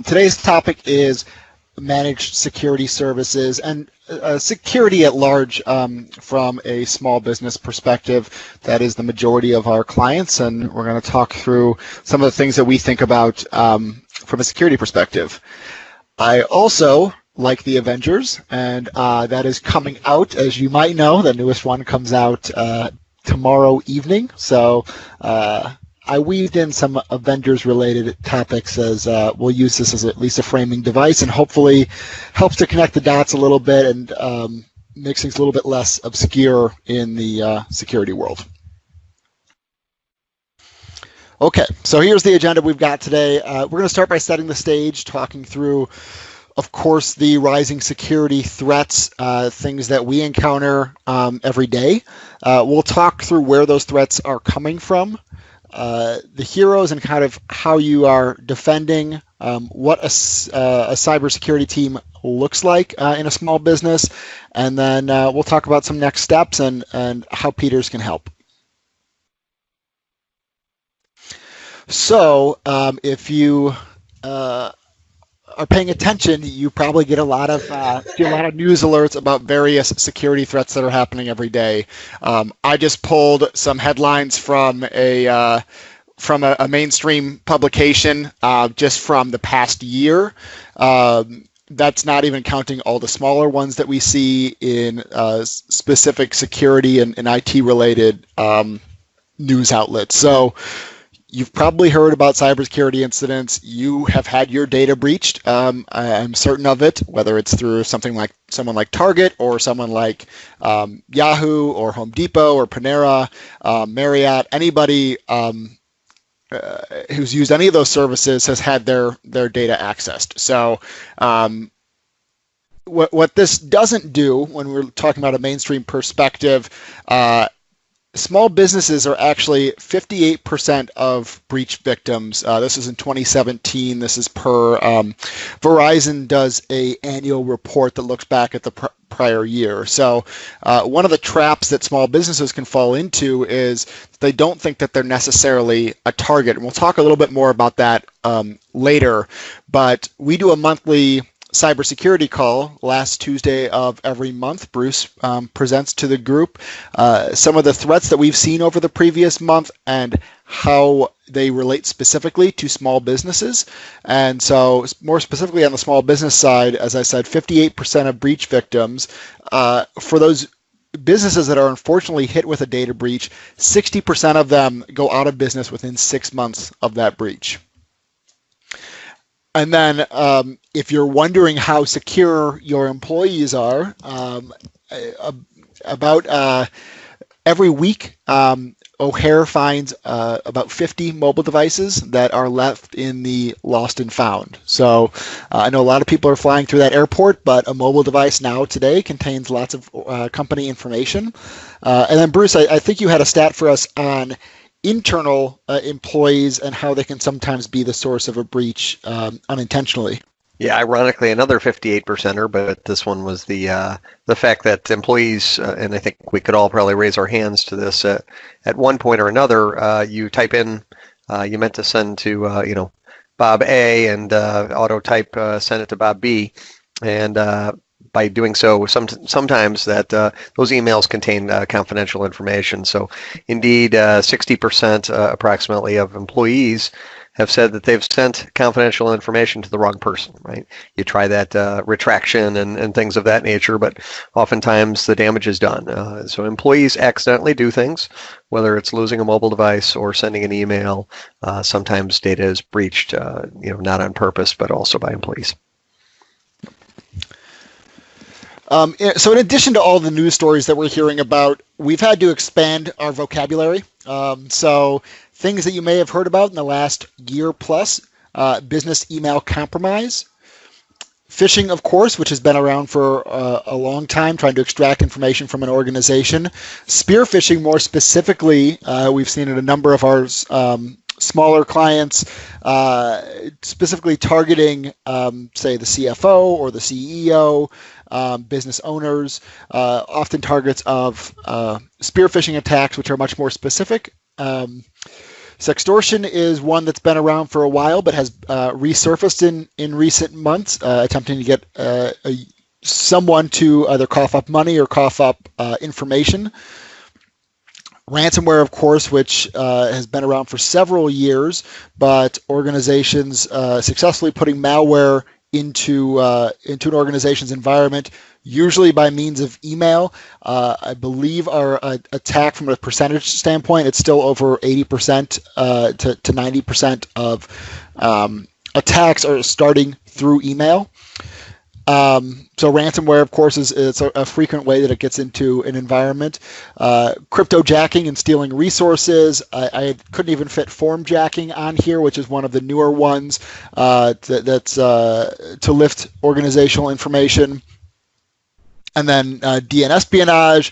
Today's topic is managed security services and security at large from a small business perspective. That is the majority of our clients, and we're going to talk through some of the things that we think about from a security perspective. I also like the Avengers, and that is coming out, as you might know. The newest one comes out tomorrow evening, so I weaved in some Avengers-related topics as we'll use this as at least a framing device, and hopefully helps to connect the dots a little bit and makes things a little bit less obscure in the security world. Okay, so here's the agenda we've got today. We're going to start by setting the stage, talking through, of course, the rising security threats, things that we encounter every day. We'll talk through where those threats are coming from, the heroes and kind of how you are defending, what a cybersecurity team looks like in a small business, and then we'll talk about some next steps and how Peters can help. So if you are paying attention, you probably get a lot of news alerts about various security threats that are happening every day. I just pulled some headlines from a mainstream publication just from the past year. That's not even counting all the smaller ones that we see in specific security and IT related news outlets. So you've probably heard about cybersecurity incidents. You have had your data breached. I'm certain of it, whether it's through someone like Target or someone like Yahoo or Home Depot or Panera, Marriott. Anybody who's used any of those services has had their data accessed. So what this doesn't do when we're talking about a mainstream perspective, small businesses are actually 58% of breach victims. This is in 2017. This is per Verizon does a annual report that looks back at the prior year. So one of the traps that small businesses can fall into is they don't think that they're necessarily a target. And we'll talk a little bit more about that later. But we do a monthly cybersecurity call last Tuesday of every month. Bruce presents to the group some of the threats that we've seen over the previous month and how they relate specifically to small businesses. And so more specifically on the small business side, as I said, 58% of breach victims, for those businesses that are unfortunately hit with a data breach, 60% of them go out of business within 6 months of that breach. And then if you're wondering how secure your employees are, about every week, O'Hare finds about 50 mobile devices that are left in the lost and found. So I know a lot of people are flying through that airport, but a mobile device now today contains lots of company information. And then Bruce, I think you had a stat for us on internal employees and how they can sometimes be the source of a breach unintentionally. Yeah, ironically, another 58%er, but this one was the fact that employees, and I think we could all probably raise our hands to this at one point or another. You type in, you meant to send to Bob A, and auto type send it to Bob B, and by doing so, sometimes that those emails contain confidential information. So indeed, 60% approximately of employees have said that they've sent confidential information to the wrong person, right? You try that retraction and things of that nature, but oftentimes the damage is done. So employees accidentally do things, whether it's losing a mobile device or sending an email. Sometimes data is breached, not on purpose, but also by employees. So in addition to all the news stories that we're hearing about, we've had to expand our vocabulary. So things that you may have heard about in the last year plus, business email compromise, phishing, of course, which has been around for a long time, trying to extract information from an organization. Spear phishing, more specifically, we've seen in a number of our smaller clients, specifically targeting, say, the CFO or the CEO, business owners, often targets of spear phishing attacks, which are much more specific. Sextortion is one that's been around for a while, but has resurfaced in recent months, attempting to get someone to either cough up money or cough up information. Ransomware, of course, which has been around for several years, but organizations successfully putting malware into an organization's environment, usually by means of email. I believe our attack from a percentage standpoint, it's still over 80% to 90% of attacks are starting through email. So ransomware, of course, is a frequent way that it gets into an environment. Cryptojacking and stealing resources. I couldn't even fit form jacking on here, which is one of the newer ones that's to lift organizational information. And then DNS espionage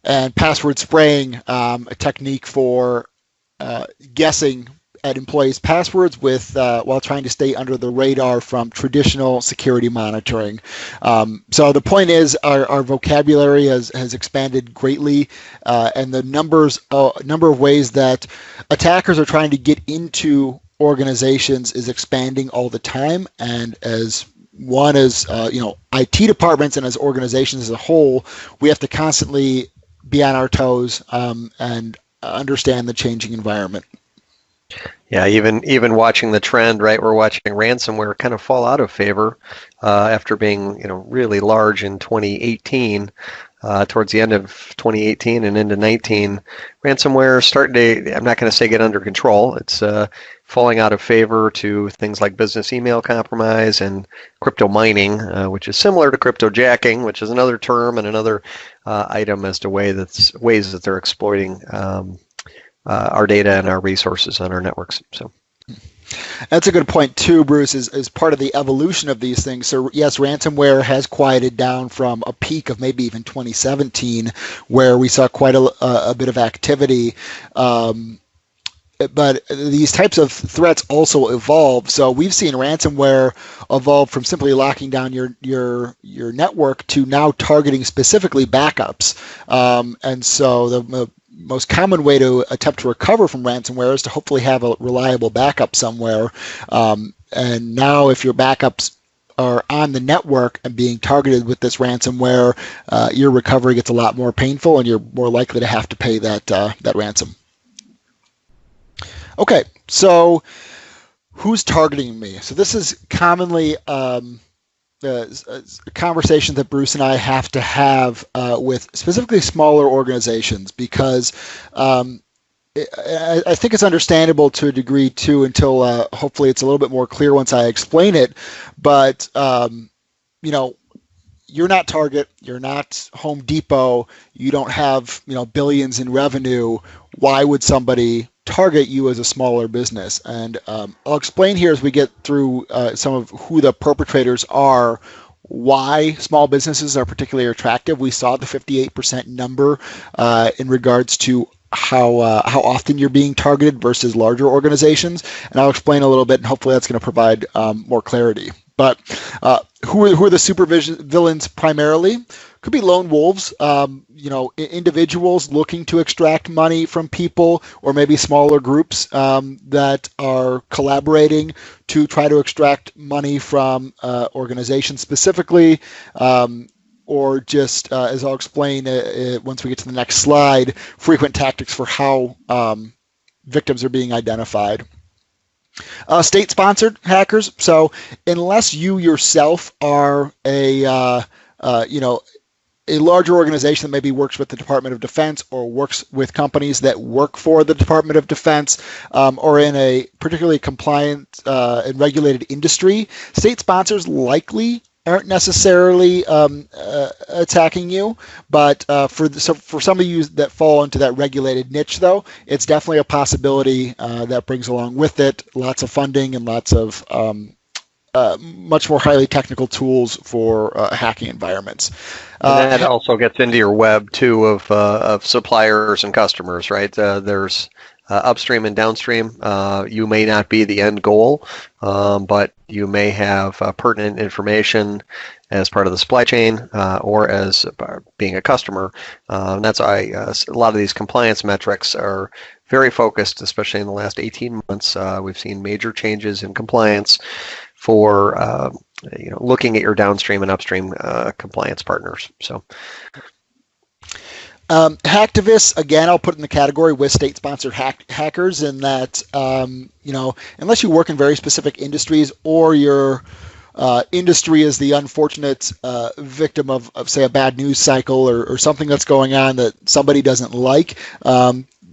and password spraying, a technique for guessing at employees' passwords with while trying to stay under the radar from traditional security monitoring. So the point is, our vocabulary has expanded greatly, and the number of ways that attackers are trying to get into organizations is expanding all the time. And as IT departments and as organizations as a whole, we have to constantly be on our toes and understand the changing environment. Yeah, even watching the trend, right? We're watching ransomware kind of fall out of favor after being, really large in 2018. Towards the end of 2018 and into 19, ransomware is starting to, I'm not going to say get under control. It's falling out of favor to things like business email compromise and crypto mining, which is similar to cryptojacking, which is another term and another item as to ways that they're exploiting our data and our resources on our networks. So that's a good point too, Bruce, is part of the evolution of these things. So yes, ransomware has quieted down from a peak of maybe even 2017, where we saw quite a bit of activity. But these types of threats also evolve. So we've seen ransomware evolve from simply locking down your network to now targeting specifically backups. And so the most common way to attempt to recover from ransomware is to hopefully have a reliable backup somewhere. And now if your backups are on the network and being targeted with this ransomware, your recovery gets a lot more painful and you're more likely to have to pay that ransom. Okay, so who's targeting me? So this is commonly a conversation that Bruce and I have to have with specifically smaller organizations, because I think it's understandable to a degree too, until hopefully it's a little bit more clear once I explain it. But you're not Target, you're not Home Depot, you don't have billions in revenue. Why would somebody target you as a smaller business? And I'll explain here as we get through some of who the perpetrators are, why small businesses are particularly attractive. We saw the 58% number in regards to how often you're being targeted versus larger organizations, and I'll explain a little bit, and hopefully that's going to provide more clarity. But who are the supervision villains primarily? Could be lone wolves, individuals looking to extract money from people, or maybe smaller groups that are collaborating to try to extract money from organizations specifically, or just, as I'll explain once we get to the next slide, frequent tactics for how victims are being identified. State-sponsored hackers. So unless you yourself are a larger organization that maybe works with the Department of Defense, or works with companies that work for the Department of Defense, or in a particularly compliant and regulated industry, state sponsors likely aren't necessarily attacking you. But for some of you that fall into that regulated niche, though, it's definitely a possibility that brings along with it lots of funding and lots of much more highly technical tools for hacking environments. And that also gets into your web too of suppliers and customers, right? There's upstream and downstream. You may not be the end goal, but you may have pertinent information as part of the supply chain or as being a customer. And that's why a lot of these compliance metrics are very focused, especially in the last 18 months. We've seen major changes in compliance for looking at your downstream and upstream compliance partners. So. Hacktivists, again, I'll put in the category with state-sponsored hackers in that, unless you work in very specific industries or your industry is the unfortunate victim of, say, a bad news cycle or something that's going on that somebody doesn't like,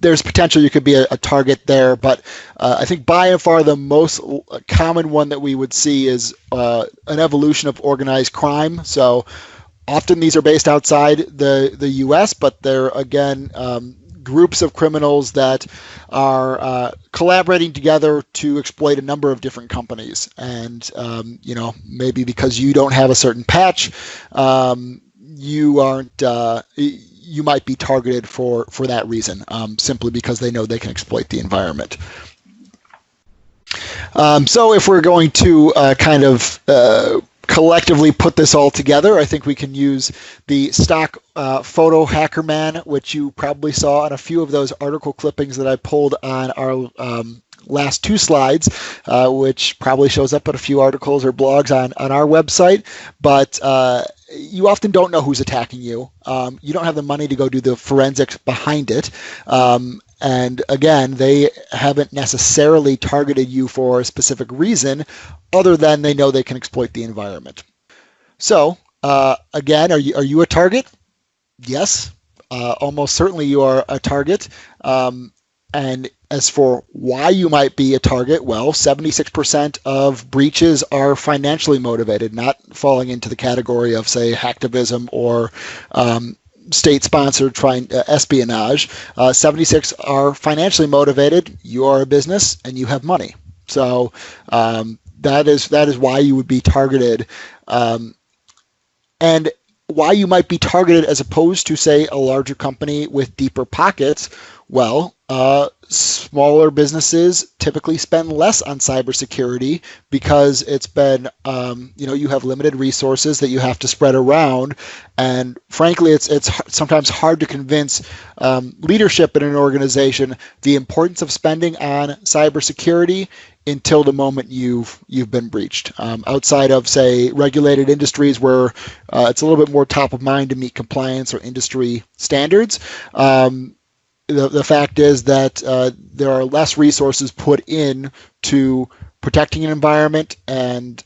there's potential you could be a target there. But I think by and far the most common one that we would see is an evolution of organized crime. So often these are based outside the U.S., but they're, again, groups of criminals that are collaborating together to exploit a number of different companies. And, maybe because you don't have a certain patch, you might be targeted for that reason, simply because they know they can exploit the environment. So if we're going to kind of collectively put this all together, I think we can use the stock photo Hackerman, which you probably saw on a few of those article clippings that I pulled on our last two slides, which probably shows up in a few articles or blogs on our website. But you often don't know who's attacking you. You don't have the money to go do the forensics behind it. And again, they haven't necessarily targeted you for a specific reason other than they know they can exploit the environment. So again, are you a target? Yes, almost certainly you are a target. And as for why you might be a target, well, 76% of breaches are financially motivated, not falling into the category of, say, hacktivism or state-sponsored espionage. 76 are financially motivated. You are a business and you have money, so that is why you would be targeted, and why you might be targeted as opposed to, say, a larger company with deeper pockets. Well, smaller businesses typically spend less on cybersecurity because it's been, you have limited resources that you have to spread around. And frankly, it's sometimes hard to convince leadership in an organization the importance of spending on cybersecurity until the moment you've been breached. Outside of, say, regulated industries where it's a little bit more top of mind to meet compliance or industry standards, the fact is that there are less resources put in to protecting an environment and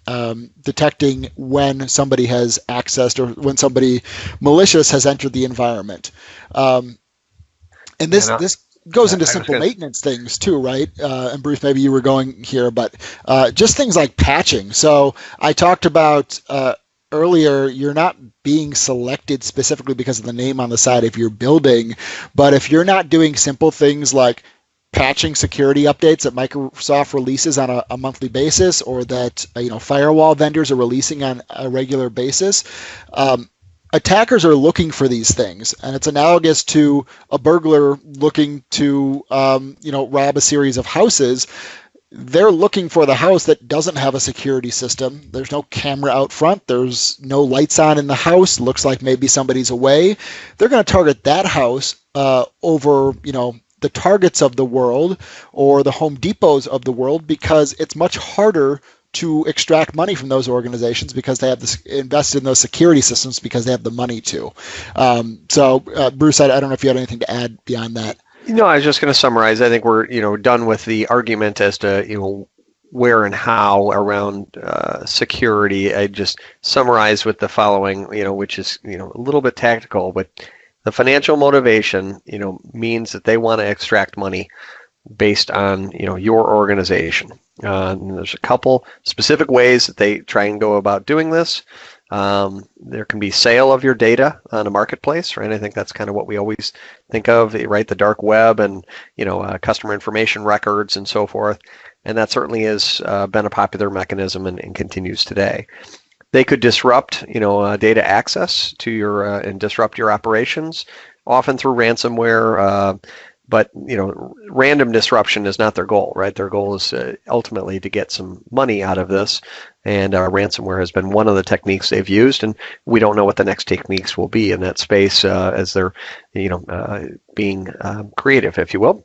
detecting when somebody has accessed or when somebody malicious has entered the environment. And this goes into simple maintenance things too, right? And Bruce, maybe you were going here, but just things like patching. So I talked about earlier, you're not being selected specifically because of the name on the side of your building, but if you're not doing simple things like patching security updates that Microsoft releases on a monthly basis, or that firewall vendors are releasing on a regular basis, attackers are looking for these things, and it's analogous to a burglar looking to rob a series of houses. They're looking for the house that doesn't have a security system. There's no camera out front. There's no lights on in the house. Looks like maybe somebody's away. They're going to target that house over, the Targets of the world or the Home Depots of the world, because it's much harder to extract money from those organizations because they have invested in those security systems because they have the money to. So, Bruce, I don't know if you had anything to add beyond that. I was just going to summarize. I think we're done with the argument as to where and how around security. I just summarize with the following, which is a little bit tactical, but the financial motivation means that they want to extract money based on your organization. And there's a couple specific ways that they try and go about doing this. There can be sale of your data on a marketplace, right? I think that's kind of what we always think of, right? The dark web and, customer information records and so forth. And that certainly has been a popular mechanism and continues today. They could disrupt, data access to your and disrupt your operations, often through ransomware. But random disruption is not their goal, right? Their goal is ultimately to get some money out of this, and ransomware has been one of the techniques they've used, and we don't know what the next techniques will be in that space as they're, being creative, if you will.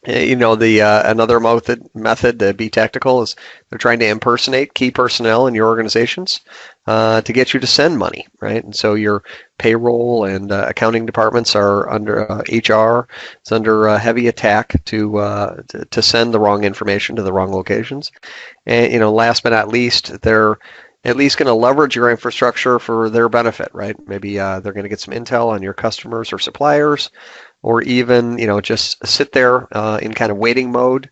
The another method to be tactical is they're trying to impersonate key personnel in your organizations to get you to send money, right? And so your payroll and accounting departments are under HR. It's under heavy attack to send the wrong information to the wrong locations. And last but not least, they're at least going to leverage your infrastructure for their benefit, right? Maybe they're going to get some intel on your customers or suppliers, or even just sit there in kind of waiting mode,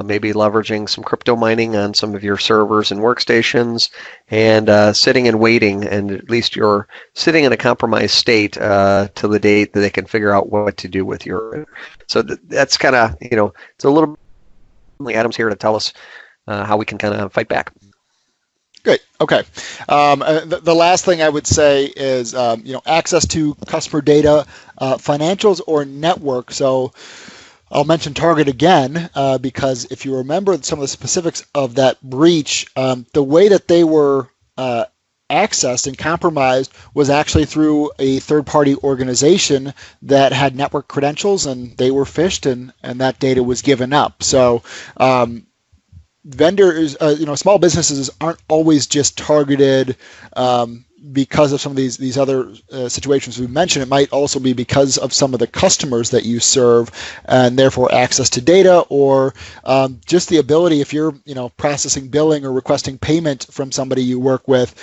maybe leveraging some crypto mining on some of your servers and workstations, and sitting and waiting, and at least you're sitting in a compromised state to the date that they can figure out what to do with your. So that's kind of it's a little. Adam's here to tell us how we can kind of fight back. Great. Okay. The last thing I would say is, access to customer data, financials, or network. So I'll mention Target again because if you remember some of the specifics of that breach, the way that they were accessed and compromised was actually through a third-party organization that had network credentials, and they were phished, and that data was given up. So vendors, small businesses aren't always just targeted because of some of these other situations we mentioned. It might also be because of some of the customers that you serve, and therefore access to data, or just the ability, if you're processing billing or requesting payment from somebody you work with,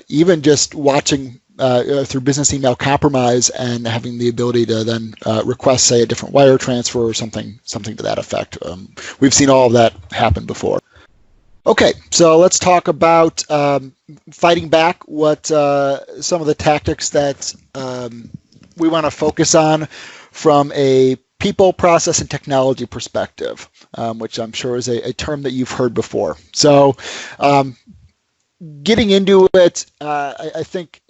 even just watching through business email compromise and having the ability to then request, say, a different wire transfer or something to that effect. We've seen all of that happen before. Okay, so let's talk about fighting back. What some of the tactics that we want to focus on from a people, process, and technology perspective, which I'm sure is a term that you've heard before. So getting into it, I think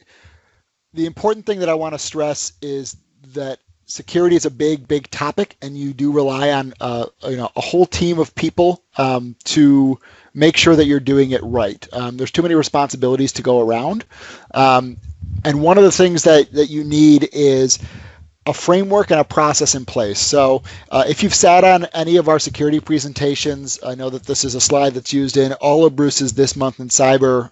the important thing that I want to stress is that security is a big topic, and you do rely on a whole team of people to make sure that you're doing it right. There's too many responsibilities to go around, and one of the things that you need is a framework and a process in place. So if you've sat on any of our security presentations, I know that this is a slide that's used in all of Bruce's This Month in Cyber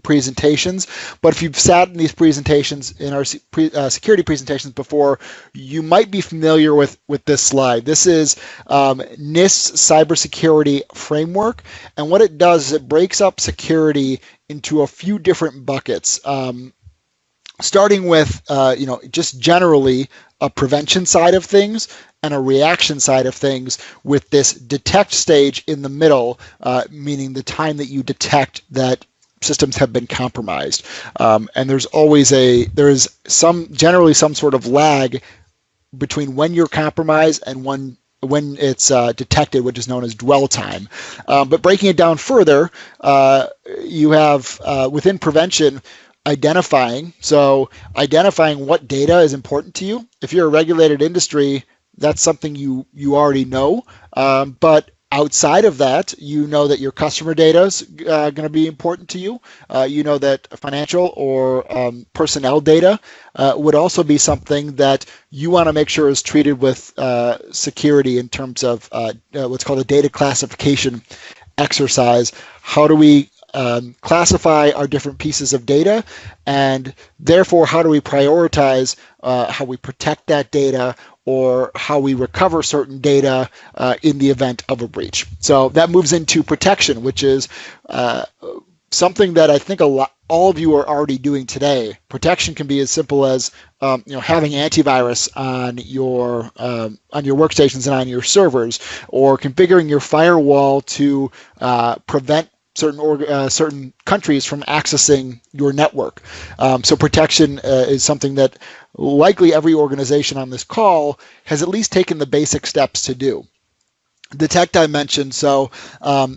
presentations, but if you've sat in these presentations, in our security presentations before, you might be familiar with this slide. This is NIST CyberSecurity framework, and what it does is it breaks up security into a few different buckets. Starting with, just generally a prevention side of things and a reaction side of things, with this detect stage in the middle, meaning the time that you detect that systems have been compromised. And there's always generally some sort of lag between when you're compromised and when it's detected, which is known as dwell time. But breaking it down further, you have within prevention, identifying what data is important to you. If you're a regulated industry, that's something you already know. But outside of that, you know that your customer data is going to be important to you. You know that financial or personnel data would also be something that you want to make sure is treated with security in terms of what's called a data classification exercise. How do we classify our different pieces of data, and therefore how do we prioritize how we protect that data, or how we recover certain data in the event of a breach. So that moves into protection, which is something that I think all of you are already doing today. Protection can be as simple as having antivirus on your workstations and on your servers, or configuring your firewall to prevent certain countries from accessing your network. So protection is something that likely every organization on this call has at least taken the basic steps to do. Detect I mentioned, so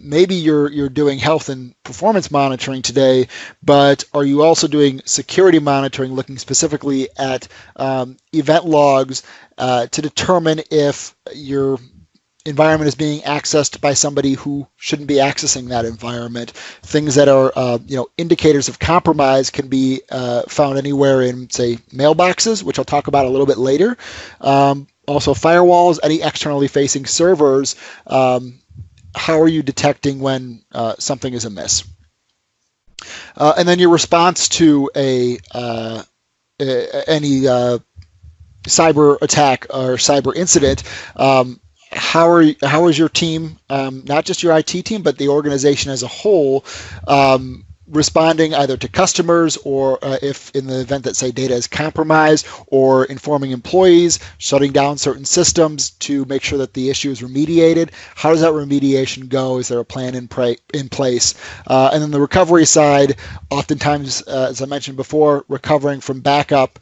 maybe you're doing health and performance monitoring today, but are you also doing security monitoring, looking specifically at event logs to determine if your environment is being accessed by somebody who shouldn't be accessing that environment? Things that are indicators of compromise can be found anywhere in, say, mailboxes, which I'll talk about a little bit later. also firewalls, any externally facing servers. How are you detecting when something is amiss? And then your response to any cyber attack or cyber incident. How is your team, not just your IT team, but the organization as a whole, responding either to customers or if in the event that, say, data is compromised, or informing employees, shutting down certain systems to make sure that the issue is remediated? How does that remediation go? Is there a plan in place? And then the recovery side, oftentimes, as I mentioned before, recovering from backup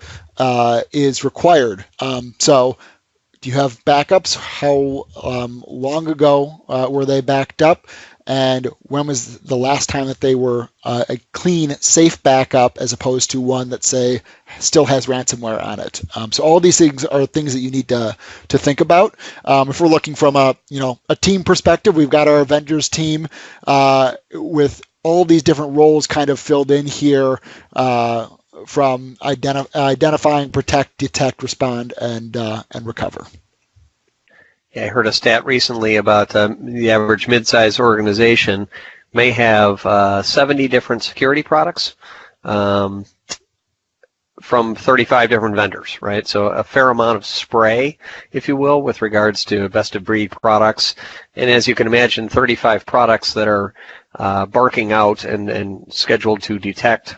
is required. So do you have backups? How long ago were they backed up? And when was the last time that they were a clean, safe backup, as opposed to one that, say, still has ransomware on it? So all these things are things that you need to think about. If we're looking from a team perspective, we've got our Avengers team with all these different roles kind of filled in here, from identifying, protect, detect, respond, and recover. Yeah, I heard a stat recently about the average mid-sized organization may have 70 different security products from 35 different vendors, right? So a fair amount of spray, if you will, with regards to best-of-breed products. And as you can imagine, 35 products that are barking out and scheduled to detect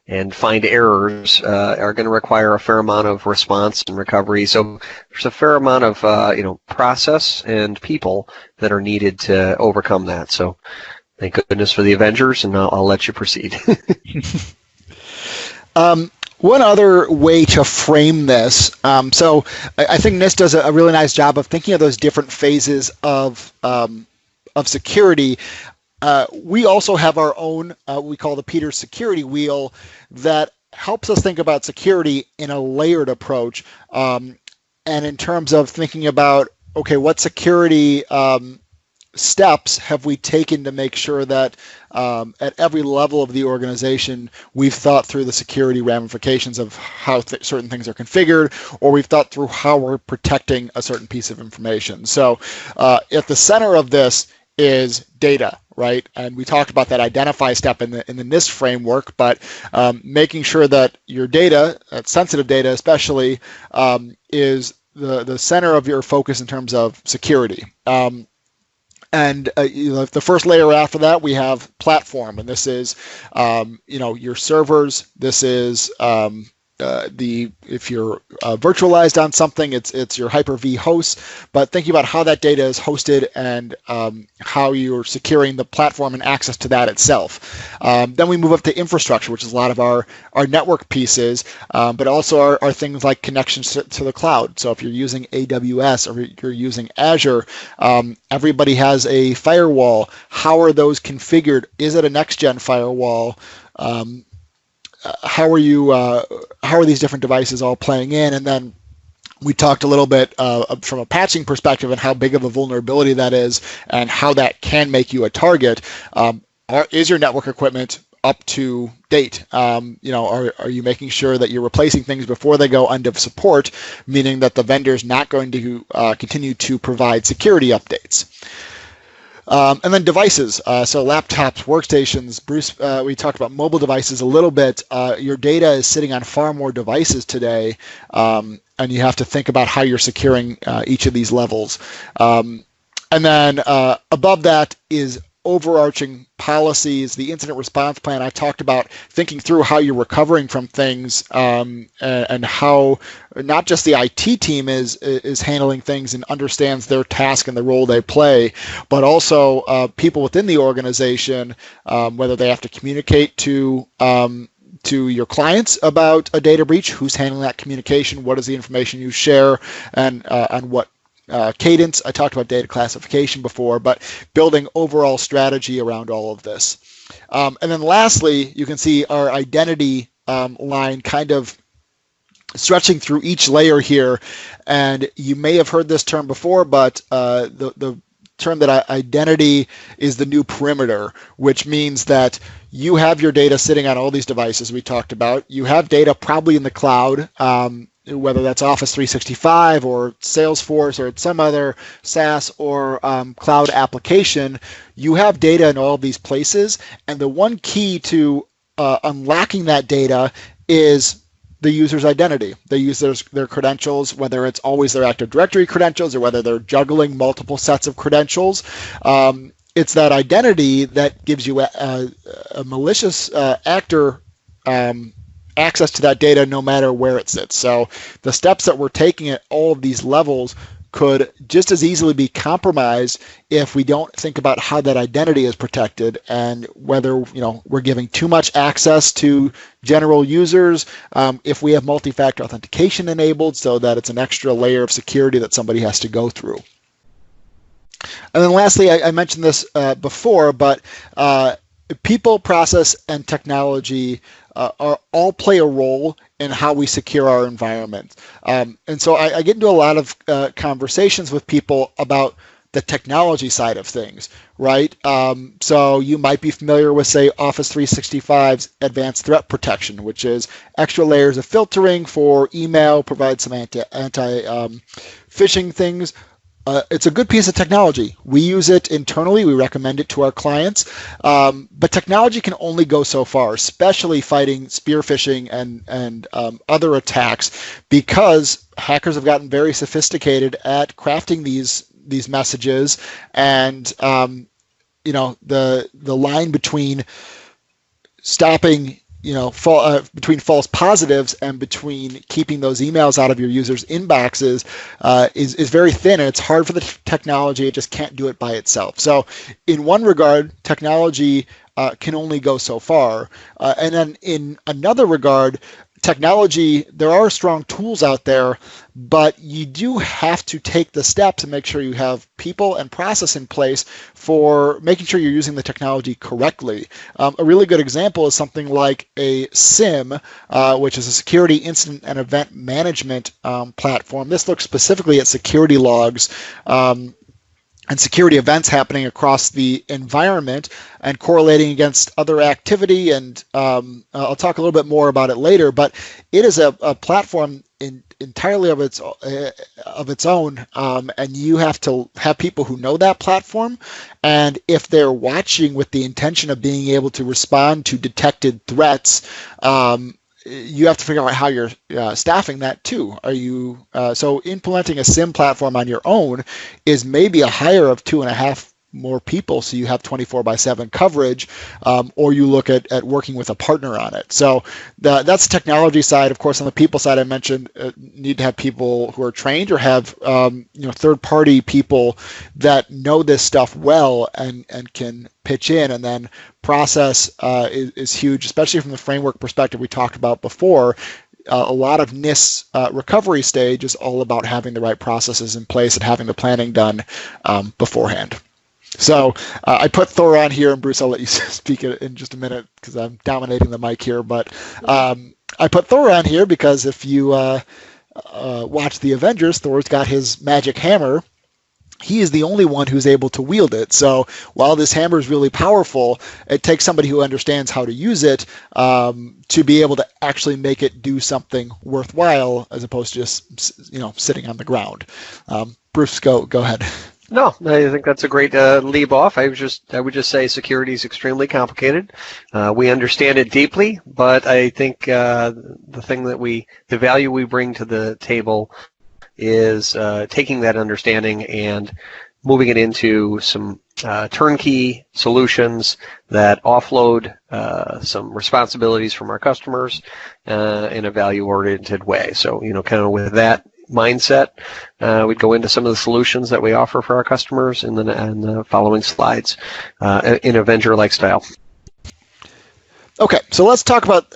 and find errors are going to require a fair amount of response and recovery. So there's a fair amount of process and people that are needed to overcome that. So thank goodness for the Avengers, and I'll let you proceed. One other way to frame this, so I think NIST does a really nice job of thinking of those different phases of security. We also have our own, we call the Peter Security Wheel, that helps us think about security in a layered approach. And in terms of thinking about, okay, what security steps have we taken to make sure that at every level of the organization we've thought through the security ramifications of how certain things are configured, or we've thought through how we're protecting a certain piece of information. So at the center of this is data, right? And we talked about that identify step in the NIST framework, but making sure that your data, sensitive data especially, is the center of your focus in terms of security. And the first layer after that, we have platform, and this is your servers. This is if you're virtualized on something, it's your Hyper-V hosts, but thinking about how that data is hosted and how you're securing the platform and access to that itself. Then we move up to infrastructure, which is a lot of our network pieces, but also our things like connections to the cloud. So if you're using AWS or you're using Azure, everybody has a firewall. How are those configured? Is it a next-gen firewall? How are these different devices all playing in? And then we talked a little bit from a patching perspective and how big of a vulnerability that is and how that can make you a target. Is your network equipment up to date? Are you making sure that you're replacing things before they go end of support, meaning that the vendor's not going to continue to provide security updates? And then devices, so laptops, workstations. Bruce, we talked about mobile devices a little bit. Your data is sitting on far more devices today, and you have to think about how you're securing each of these levels. And then above that is overarching policies, the incident response plan. I talked about thinking through how you're recovering from things, and how not just the IT team is handling things and understands their task and the role they play, but also people within the organization, whether they have to communicate to your clients about a data breach, who's handling that communication, what is the information you share, and what cadence. I talked about data classification before, but building overall strategy around all of this. And then lastly, you can see our identity line kind of stretching through each layer here. And you may have heard this term before, but the term that identity is the new perimeter, which means that you have your data sitting on all these devices we talked about. You have data probably in the cloud, whether that's Office 365 or Salesforce or some other SaaS or cloud application, you have data in all of these places. And the one key to unlocking that data is the user's identity. They use their credentials, whether it's always their Active Directory credentials or whether they're juggling multiple sets of credentials. It's that identity that gives you a malicious actor access to that data no matter where it sits. So the steps that we're taking at all of these levels could just as easily be compromised if we don't think about how that identity is protected and whether we're giving too much access to general users, if we have multi-factor authentication enabled so that it's an extra layer of security that somebody has to go through. And then lastly, I mentioned this before, but people, process, and technology all play a role in how we secure our environment. And so I get into a lot of conversations with people about the technology side of things, right? So you might be familiar with, say, Office 365's Advanced Threat Protection, which is extra layers of filtering for email, provide some anti-phishing things. It's a good piece of technology. We use it internally. We recommend it to our clients. But technology can only go so far, especially fighting spear phishing and other attacks, because hackers have gotten very sophisticated at crafting these messages, and the line between stopping between false positives and between keeping those emails out of your users' inboxes is very thin, and it's hard for the technology. It just can't do it by itself. So in one regard, technology can only go so far. And then in another regard, technology, there are strong tools out there, but you do have to take the steps and make sure you have people and process in place for making sure you're using the technology correctly. A really good example is something like a SIM, which is a security incident and event management platform. This looks specifically at security logs and security events happening across the environment and correlating against other activity. And I'll talk a little bit more about it later, but it is a platform entirely of its own, and you have to have people who know that platform. And if they're watching with the intention of being able to respond to detected threats, you have to figure out how you're staffing that too. Are you so implementing a SIM platform on your own is maybe a hire of 2.5 more people, so you have 24/7 coverage, or you look at working with a partner on it. So that's the technology side. Of course, on the people side, I mentioned need to have people who are trained or have third-party people that know this stuff well and can pitch in. And then process is huge, especially from the framework perspective we talked about before. A lot of NIST's recovery stage is all about having the right processes in place and having the planning done beforehand. So I put Thor on here, and Bruce, I'll let you speak in just a minute because I'm dominating the mic here. But I put Thor on here because if you watch the Avengers, Thor's got his magic hammer. He is the only one who's able to wield it. So while this hammer is really powerful, it takes somebody who understands how to use it to be able to actually make it do something worthwhile, as opposed to just sitting on the ground. Bruce, go ahead. No, I think that's a great leap off. I would just say security is extremely complicated. We understand it deeply, but I think the value we bring to the table is taking that understanding and moving it into some turnkey solutions that offload some responsibilities from our customers in a value-oriented way. So, kind of with that mindset, we'd go into some of the solutions that we offer for our customers in the following slides in Avenger-like style. Okay, so let's talk about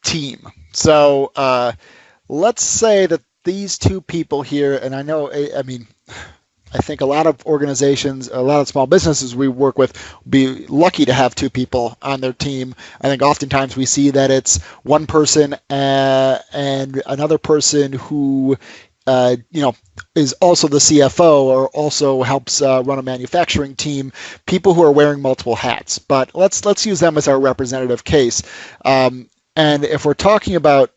team. So let's say that these two people here, and I think a lot of organizations, a lot of small businesses we work with will be lucky to have two people on their team. I think oftentimes we see that it's one person and another person who is also the CFO or also helps run a manufacturing team, people who are wearing multiple hats. But let's use them as our representative case. And if we're talking about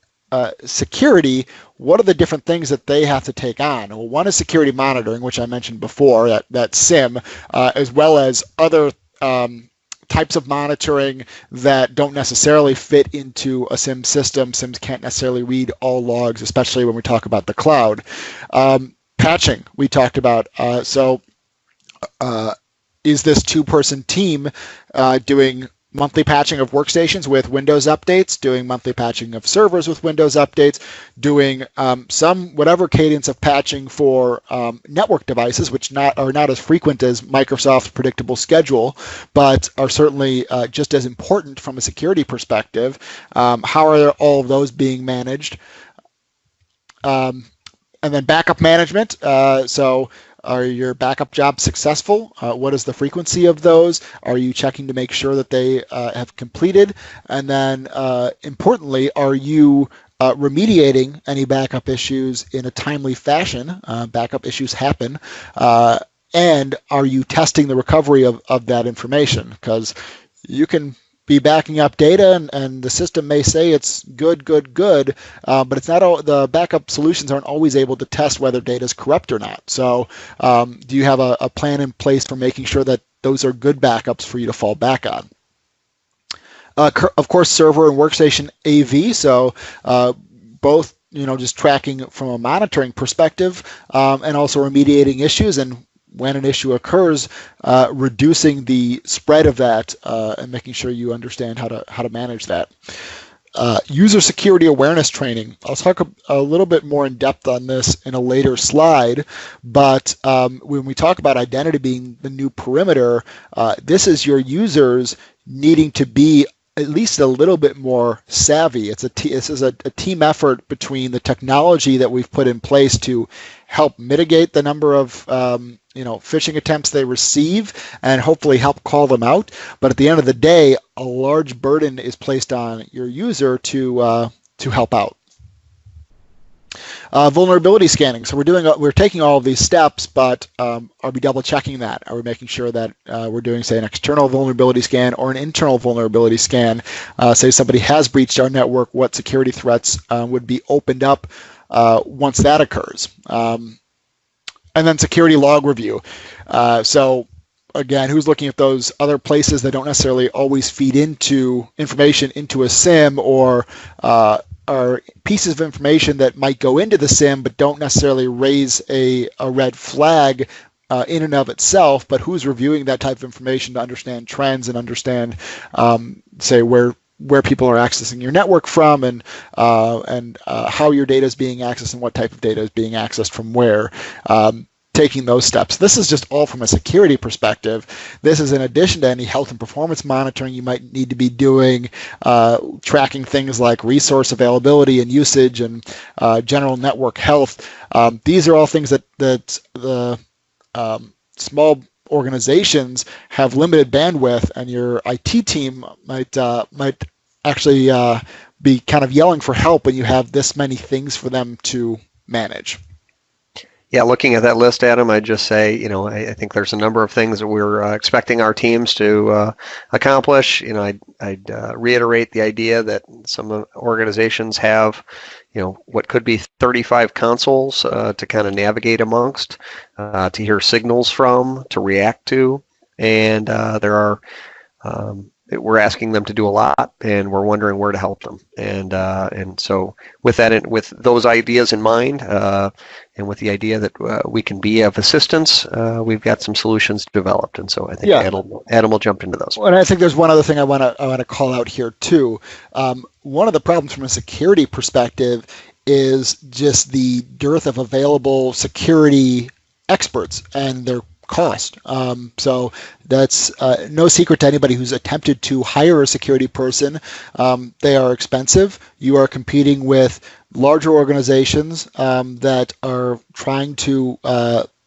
security, what are the different things that they have to take on? Well, one is security monitoring, which I mentioned before, that SIM, as well as other types of monitoring that don't necessarily fit into a SIM system. SIMs can't necessarily read all logs, especially when we talk about the cloud. Patching, we talked about. Is this two-person team doing monthly patching of workstations with Windows updates, doing monthly patching of servers with Windows updates, doing whatever cadence of patching for network devices, which are not as frequent as Microsoft's predictable schedule, but are certainly just as important from a security perspective. How are all of those being managed? And then backup management. Are your backup jobs successful? What is the frequency of those? Are you checking to make sure that they have completed? And then importantly, are you remediating any backup issues in a timely fashion? Backup issues happen. And are you testing the recovery of that information? Because you can be backing up data and the system may say it's good, but it's not all, the backup solutions aren't always able to test whether data is corrupt or not. So do you have a plan in place for making sure that those are good backups for you to fall back on? Of course, server and workstation AV. So both, just tracking from a monitoring perspective and also remediating issues, and when an issue occurs, reducing the spread of that and making sure you understand how to manage that. User security awareness training. I'll talk a little bit more in depth on this in a later slide, but when we talk about identity being the new perimeter, this is your users needing to be at least a little bit more savvy. This is a team effort between the technology that we've put in place to help mitigate the number of phishing attempts they receive and hopefully help call them out. But at the end of the day, a large burden is placed on your user to help out. Vulnerability scanning. So we're taking all of these steps, but are we double checking that? Are we making sure that we're doing, say, an external vulnerability scan or an internal vulnerability scan? Say somebody has breached our network, what security threats would be opened up once that occurs? And then security log review. So again, who's looking at those other places that don't necessarily always feed into information into a SIM, or pieces of information that might go into the SIM but don't necessarily raise a red flag in and of itself, but who's reviewing that type of information to understand trends and understand, say, where people are accessing your network from, and how your data is being accessed and what type of data is being accessed from where. Taking those steps. This is just all from a security perspective. This is in addition to any health and performance monitoring you might need to be doing, tracking things like resource availability and usage and general network health. These are all things that the small organizations have limited bandwidth, and your IT team might actually be kind of yelling for help when you have this many things for them to manage. Yeah, looking at that list, Adam, I'd just say, I think there's a number of things that we're expecting our teams to accomplish. I'd reiterate the idea that some organizations have, what could be 35 consoles to kind of navigate amongst, to hear signals from, to react to, and we're asking them to do a lot, and we're wondering where to help them. And so with that, with those ideas in mind, and with the idea that we can be of assistance, we've got some solutions developed. And so I think Adam will jump into those. Well, and I think there's one other thing I want to call out here too. One of the problems from a security perspective is just the dearth of available security experts and their cost. So that's no secret to anybody who's attempted to hire a security person. They are expensive. You are competing with larger organizations that are trying to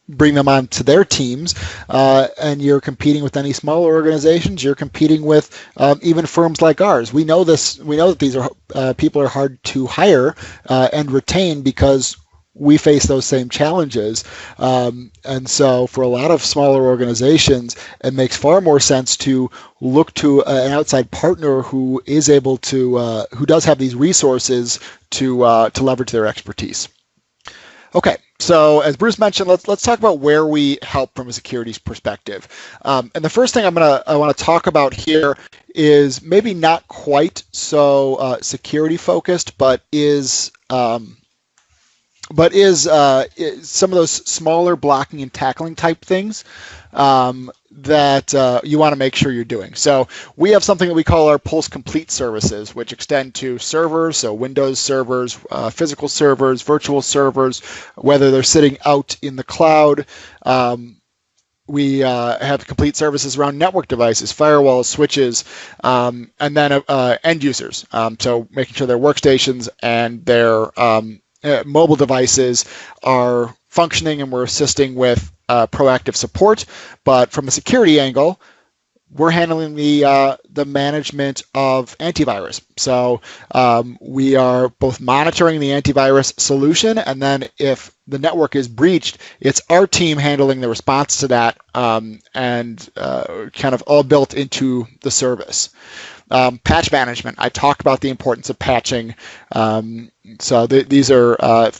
bring them on to their teams, and you're competing with any smaller organizations. You're competing with even firms like ours. We know this. We know that these are people are hard to hire and retain because we face those same challenges. And so for a lot of smaller organizations, it makes far more sense to look to an outside partner who is able to, who does have these resources to leverage their expertise. Okay, so as Bruce mentioned, let's talk about where we help from a security perspective. And the first thing I want to talk about here is maybe not quite so security focused, but is some of those smaller blocking and tackling type things that you want to make sure you're doing. So we have something that we call our Pulse Complete services, which extend to servers, so Windows servers, physical servers, virtual servers, whether they're sitting out in the cloud. We have complete services around network devices, firewalls, switches, and then end users. So making sure their workstations and their mobile devices are functioning, and we're assisting with proactive support. But from a security angle, we're handling the management of antivirus. So we are both monitoring the antivirus solution, and then if the network is breached, it's our team handling the response to that, and kind of all built into the service. Patch management. I talked about the importance of patching. So these are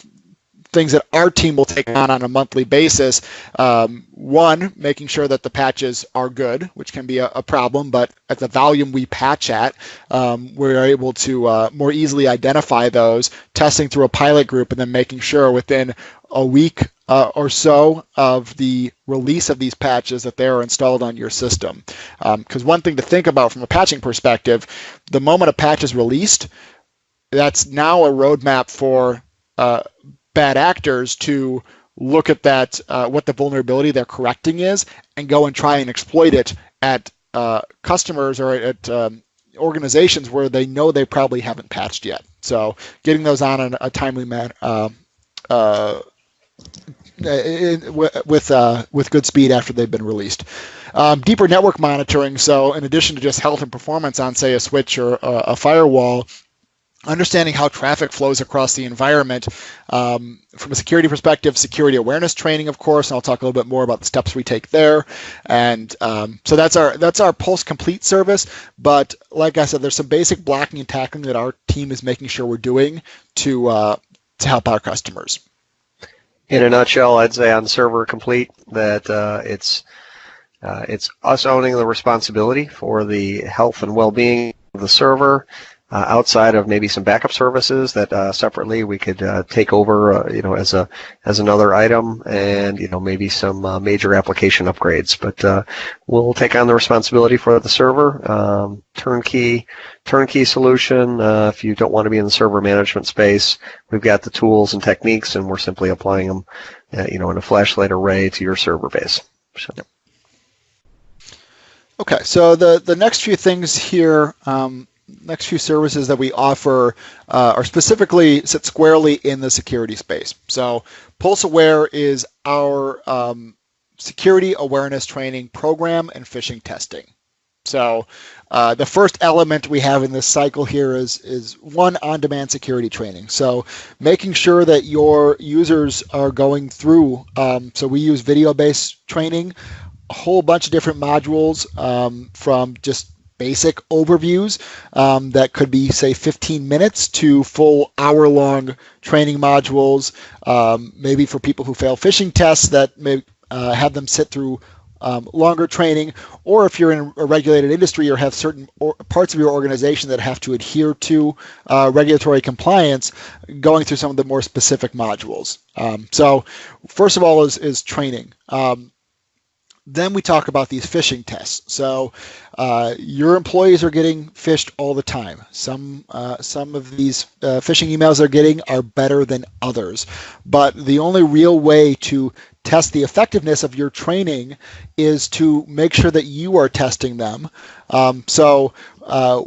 things that our team will take on a monthly basis. One, making sure that the patches are good, which can be a problem, but at the volume we patch at, we're able to more easily identify those, testing through a pilot group, and then making sure within a week or so of the release of these patches that they are installed on your system. Because one thing to think about from a patching perspective, the moment a patch is released, that's now a roadmap for bad actors to look at that, what the vulnerability they're correcting is, and go and try and exploit it at customers or at organizations where they know they probably haven't patched yet. So getting those on in a timely manner, with good speed after they've been released. Deeper network monitoring. So in addition to just health and performance on, say, a switch or a firewall, understanding how traffic flows across the environment. From a security perspective, security awareness training, of course, and I'll talk a little bit more about the steps we take there. And so that's our Pulse Complete service. But like I said, there's some basic blocking and tackling that our team is making sure we're doing to help our customers. In a nutshell, I'd say on Server Complete that it's us owning the responsibility for the health and well-being of the server. Outside of maybe some backup services that separately we could take over, as another item, and maybe some major application upgrades. But we'll take on the responsibility for the server. Turnkey solution. If you don't want to be in the server management space, we've got the tools and techniques, and we're simply applying them, in a flashlight array to your server base. So. Okay, so the next few things here. Next few services that we offer are specifically sit squarely in the security space. So Pulse Aware is our security awareness training program and phishing testing. So the first element we have in this cycle here is one, on-demand security training. So making sure that your users are going through, so we use video-based training, a whole bunch of different modules from just basic overviews that could be, say, 15 minutes to full hour-long training modules, maybe for people who fail phishing tests that may have them sit through longer training, or if you're in a regulated industry or have certain parts of your organization that have to adhere to regulatory compliance, going through some of the more specific modules. So first of all is training. Then we talk about these phishing tests. So your employees are getting phished all the time. Some of these phishing emails they're getting are better than others. But the only real way to test the effectiveness of your training is to make sure that you are testing them. So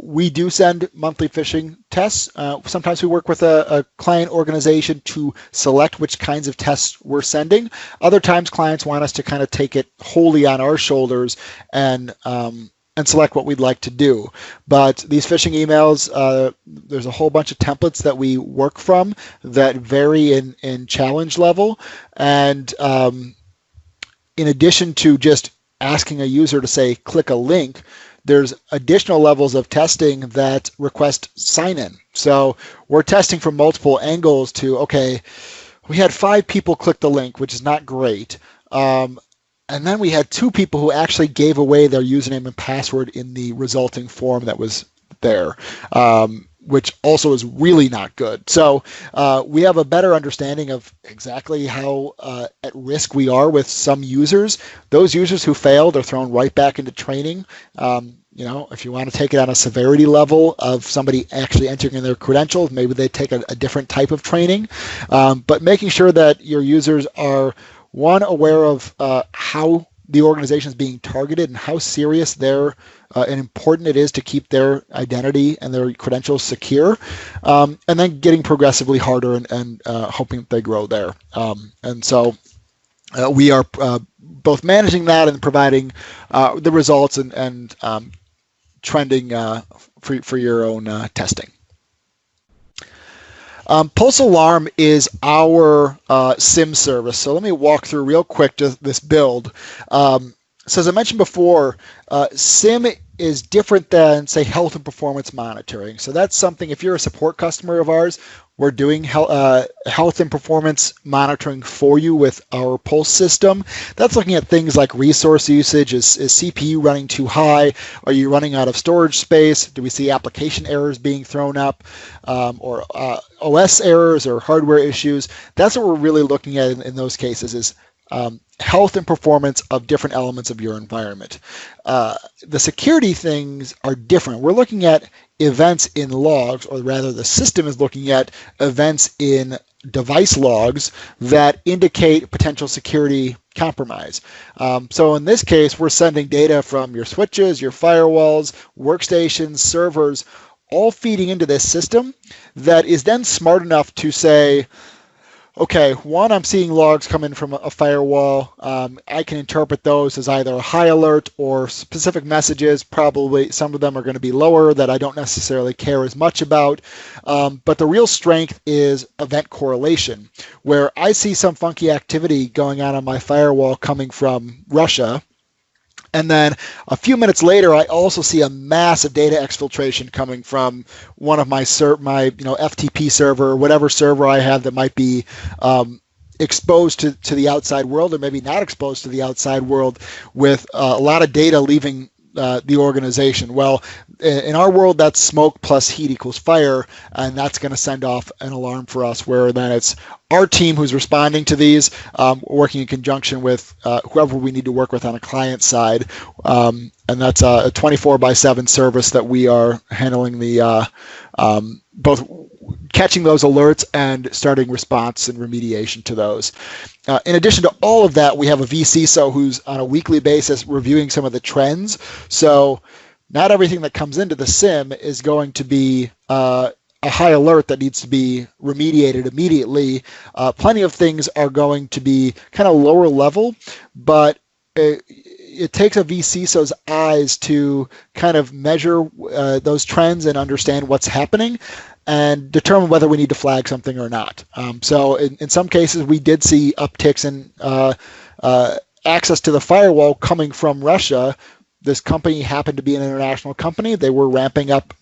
we do send monthly phishing tests. Sometimes we work with a client organization to select which kinds of tests we're sending. Other times clients want us to kind of take it wholly on our shoulders and and select what we'd like to do. But these phishing emails, there's a whole bunch of templates that we work from that vary in challenge level. And in addition to just asking a user to say, click a link, there's additional levels of testing that request sign-in. So we're testing from multiple angles to, okay, we had 5 people click the link, which is not great. And then we had 2 people who actually gave away their username and password in the resulting form that was there, which also is really not good. So we have a better understanding of exactly how at risk we are with some users. Those users who failed are thrown right back into training. If you want to take it on a severity level of somebody actually entering in their credentials, maybe they take a different type of training. But making sure that your users are, one, aware of how the organization is being targeted and how serious and important it is to keep their identity and their credentials secure, and then getting progressively harder and hoping that they grow there. And so we are both managing that and providing the results and trending for your own testing. Pulse Alarm is our SIM service. So let me walk through real quick this build. So as I mentioned before, SIM is different than, say, health and performance monitoring. So that's something, if you're a support customer of ours, we're doing health and performance monitoring for you with our Pulse system. That's looking at things like resource usage. Is CPU running too high? Are you running out of storage space? Do we see application errors being thrown up, or OS errors or hardware issues? That's what we're really looking at in those cases, is health and performance of different elements of your environment. The security things are different. We're looking at events in logs, or rather the system is looking at events in device logs that indicate potential security compromise. So in this case, we're sending data from your switches, your firewalls, workstations, servers, all feeding into this system that is then smart enough to say, okay, one, I'm seeing logs come in from a firewall. I can interpret those as either a high alert or specific messages. Probably some of them are going to be lower that I don't necessarily care as much about. But the real strength is event correlation, where I see some funky activity going on my firewall coming from Russia. And then a few minutes later, I also see a massive data exfiltration coming from one of my FTP server, or whatever server I have that might be exposed to the outside world, or maybe not exposed to the outside world, with a lot of data leaving the organization. Well, in our world, that's smoke plus heat equals fire, and that's going to send off an alarm for us, where then it's our team who's responding to these, working in conjunction with whoever we need to work with on a client side. And that's a 24/7 service that we are handling the both catching those alerts and starting response and remediation to those. In addition to all of that, we have a VCISO who's on a weekly basis reviewing some of the trends. So not everything that comes into the SIM is going to be a high alert that needs to be remediated immediately. Plenty of things are going to be kind of lower level, but it takes a VCISO's eyes to kind of measure those trends and understand what's happening and determine whether we need to flag something or not. So in some cases, we did see upticks in access to the firewall coming from Russia. This company happened to be an international company. They were ramping up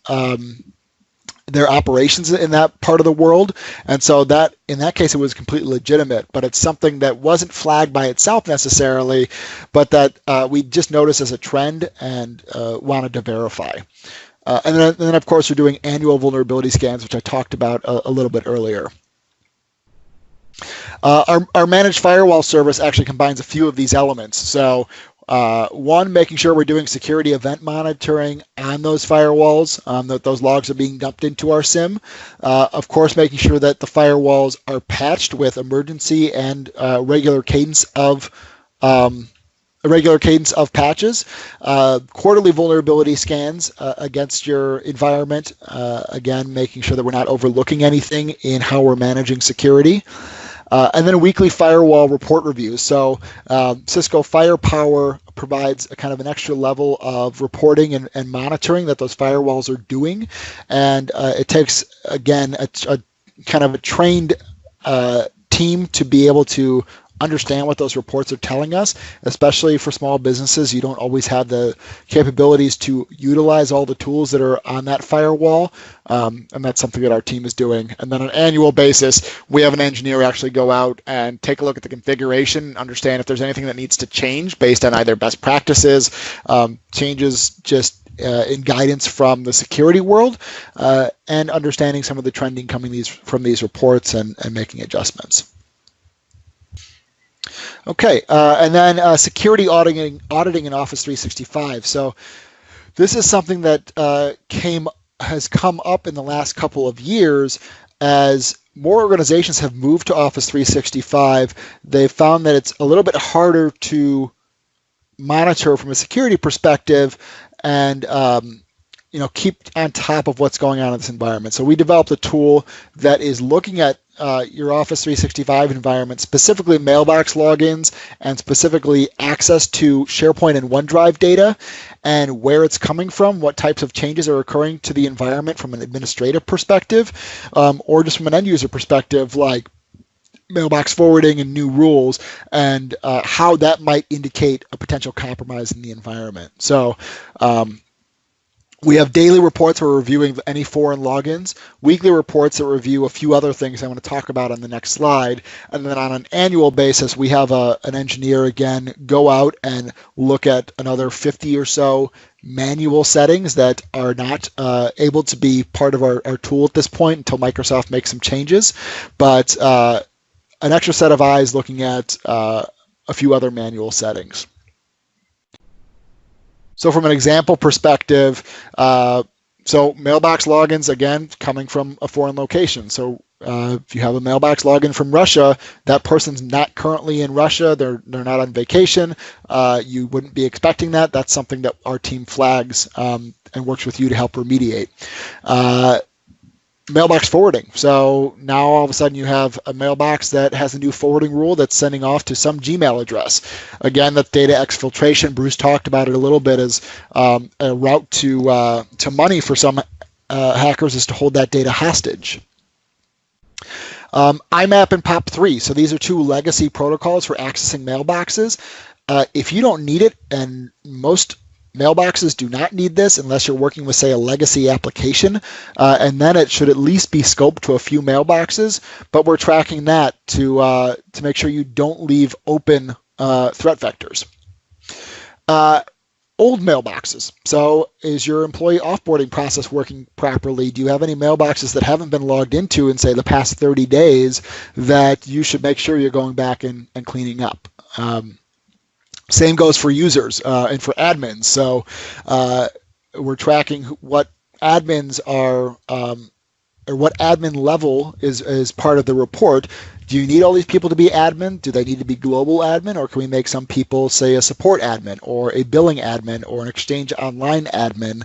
their operations in that part of the world, and so that in that case it was completely legitimate. But it's something that wasn't flagged by itself necessarily, but that we just noticed as a trend and wanted to verify. And then of course we're doing annual vulnerability scans, which I talked about a little bit earlier. Our managed firewall service actually combines a few of these elements. So one, making sure we're doing security event monitoring on those firewalls, that those logs are being dumped into our SIM. Of course, making sure that the firewalls are patched with emergency and regular cadence of patches. Quarterly vulnerability scans against your environment. Again, making sure that we're not overlooking anything in how we're managing security. And then weekly firewall report reviews. So Cisco Firepower provides a kind of an extra level of reporting and monitoring that those firewalls are doing. And it takes, again, a kind of a trained team to be able to understand what those reports are telling us, especially for small businesses. You don't always have the capabilities to utilize all the tools that are on that firewall, and that's something that our team is doing. And then on an annual basis, we have an engineer actually go out and take a look at the configuration, understand if there's anything that needs to change based on either best practices, changes just in guidance from the security world, and understanding some of the trending coming from these reports and making adjustments. Okay, and then security auditing in Office 365. So this is something that has come up in the last couple of years as more organizations have moved to Office 365. They've found that it's a little bit harder to monitor from a security perspective and keep on top of what's going on in this environment. So we developed a tool that is looking at your Office 365 environment, specifically mailbox logins and specifically access to SharePoint and OneDrive data and where it's coming from, what types of changes are occurring to the environment from an administrative perspective, or just from an end user perspective, like mailbox forwarding and new rules, and how that might indicate a potential compromise in the environment. So we have daily reports where we're reviewing any foreign logins, weekly reports that review a few other things I want to talk about on the next slide, and then on an annual basis, we have an engineer, again, go out and look at another 50 or so manual settings that are not able to be part of our tool at this point until Microsoft makes some changes, but an extra set of eyes looking at a few other manual settings. So from an example perspective, so mailbox logins, again, coming from a foreign location. So if you have a mailbox login from Russia, that person's not currently in Russia, they're not on vacation, you wouldn't be expecting that. That's something that our team flags and works with you to help remediate. Mailbox forwarding. So now all of a sudden you have a mailbox that has a new forwarding rule that's sending off to some Gmail address. Again, that's data exfiltration. Bruce talked about it a little bit as a route to money for some hackers is to hold that data hostage. IMAP and POP3. So these are two legacy protocols for accessing mailboxes. If you don't need it, and most mailboxes do not need this unless you're working with, say, a legacy application, and then it should at least be scoped to a few mailboxes, but we're tracking that to make sure you don't leave open threat vectors. Old mailboxes. So is your employee offboarding process working properly? Do you have any mailboxes that haven't been logged into in, say, the past 30 days that you should make sure you're going back and cleaning up? Same goes for users and for admins. So we're tracking what admins are, or what admin level is part of the report. Do you need all these people to be admin? Do they need to be global admin? Or can we make some people, say, a support admin or a billing admin or an Exchange Online admin?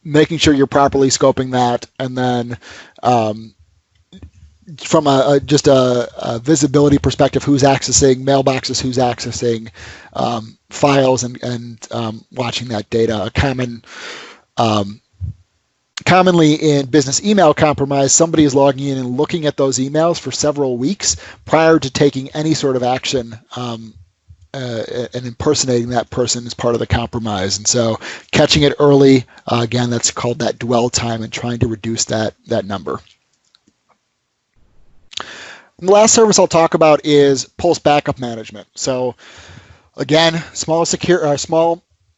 Making sure you're properly scoping that, and then from just a visibility perspective, who's accessing mailboxes, who's accessing files, and watching that data. Commonly in business email compromise, somebody is logging in and looking at those emails for several weeks prior to taking any sort of action and impersonating that person as part of the compromise. And so catching it early, again, that's called that dwell time, and trying to reduce that number. And the last service I'll talk about is Pulse Backup Management. So again, small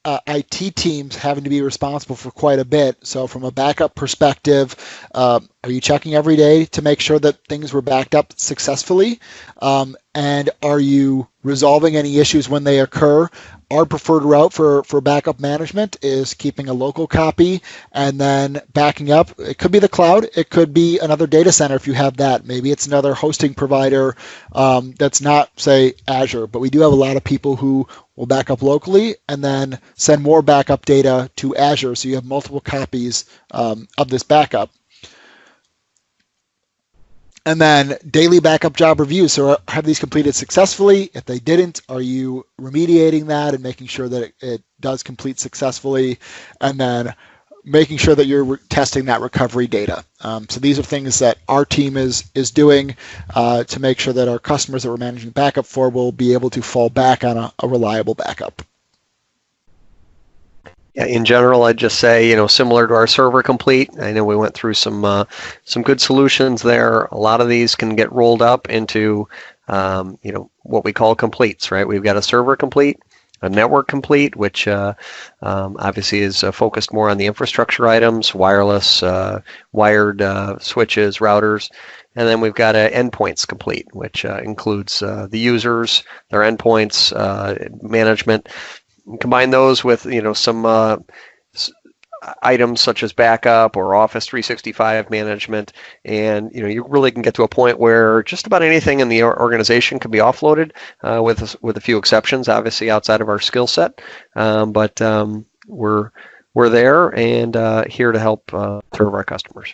IT teams having to be responsible for quite a bit. So from a backup perspective, are you checking every day to make sure that things were backed up successfully? And are you resolving any issues when they occur? Our preferred route for backup management is keeping a local copy and then backing up. It could be the cloud. It could be another data center if you have that. Maybe it's another hosting provider that's not, say, Azure. But we do have a lot of people who will back up locally and then send more backup data to Azure, so you have multiple copies of this backup. And then daily backup job reviews. So have these completed successfully? If they didn't, are you remediating that and making sure that it does complete successfully? And then making sure that you're testing that recovery data. So these are things that our team is doing to make sure that our customers that we're managing backup for will be able to fall back on a reliable backup. Yeah, in general, I'd just say, similar to our server complete, I know we went through some good solutions there. A lot of these can get rolled up into, what we call completes, right? We've got a server complete, a network complete, which obviously is focused more on the infrastructure items, wireless, wired switches, routers. And then we've got an endpoints complete, which includes the users, their endpoints, management. Combine those with some items such as backup or Office 365 management, and you really can get to a point where just about anything in the organization can be offloaded, with a few exceptions, obviously outside of our skill set. But we're there and here to help serve our customers.